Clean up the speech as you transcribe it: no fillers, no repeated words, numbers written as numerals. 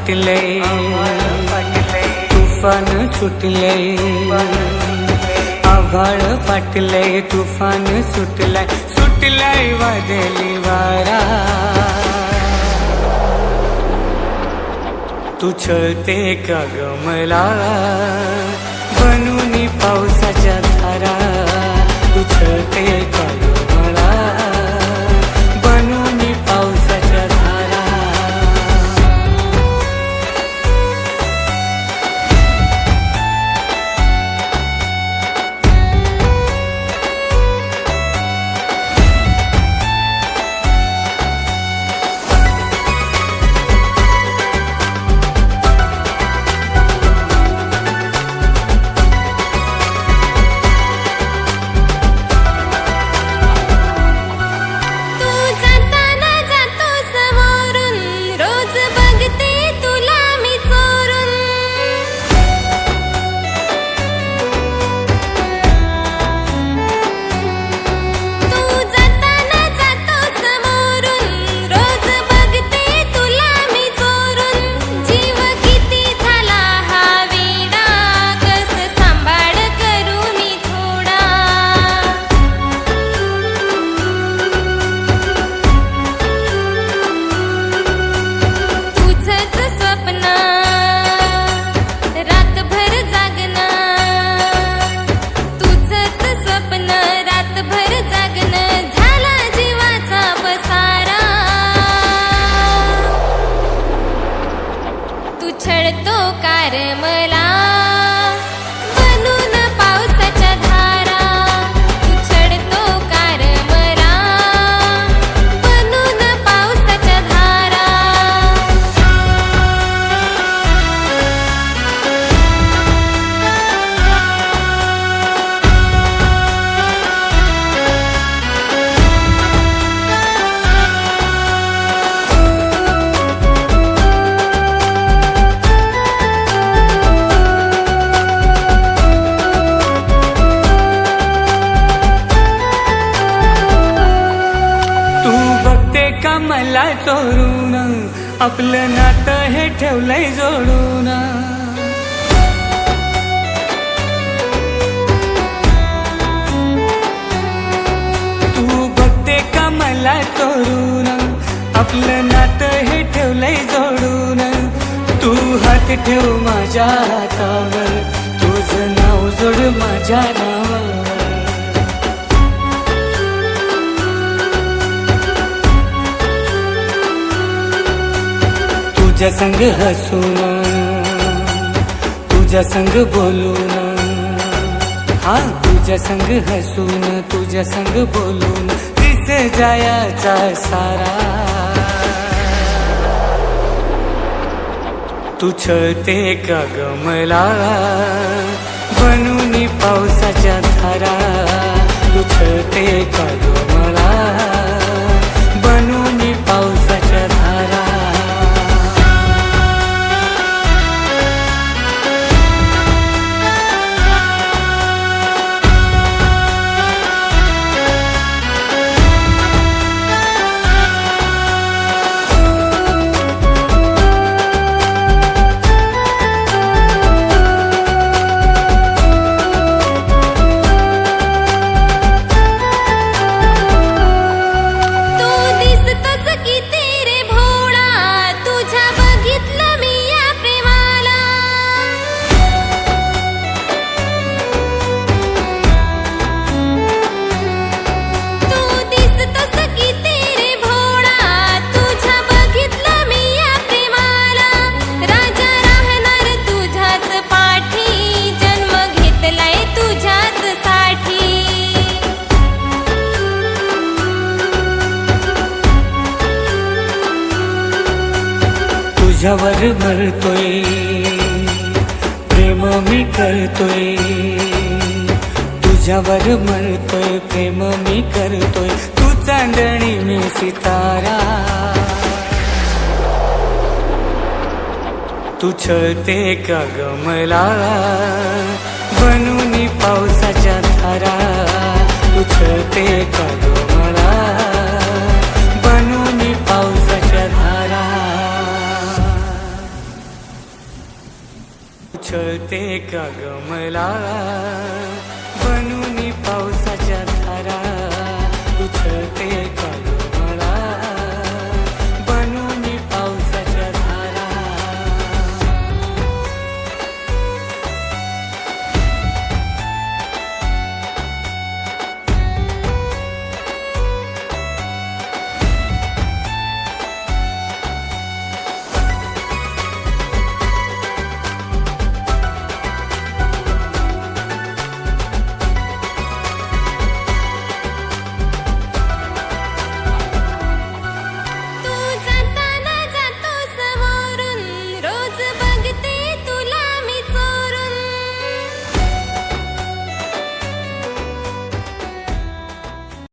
फाटले, तुफान सुटले, आभाळ फाटले, तुफान सुटलाय, सुटलाय वादळी वारा. तू छळते का ग मला बनून पावसाच्या धारा. तू छळते का ग मला बनून पावसाच्या धारा. छळतो कार मला बनून पावसाच्या धारा. तू छळतो कार मला बनून पावसाच्या धारा. का मला चोरून आपलं नातं हे ठेवलंय जोडून. तू बघते का मला चोरून आपलं नातं हे ठेवलंय जोडून. तू हात ठेव माझ्या हातावर, तुझं नाव जोड माझ्या नावावर. तुझ्या संग हसून, तुझ्या संग बोलून, हा तुझ्या संग हसून, तुझ्या संग बोलून दिस जायाचा सारा. तू छळते का ग मला बनून पावसाच्या धारा. तू छळते का ग मला बनून पावसाच्या धारा. तुझ्यावर मरतोय, प्रेम मी करतोय. तुझ्यावर मरतोय, प्रेम मी करतोय. तू चांदणी मी सितारा. तू छळते का ग मला बनून पावसाच्या धारा. तू छळते का ग मला बनून पावसाच्या धारा. छळते का ग मला बनू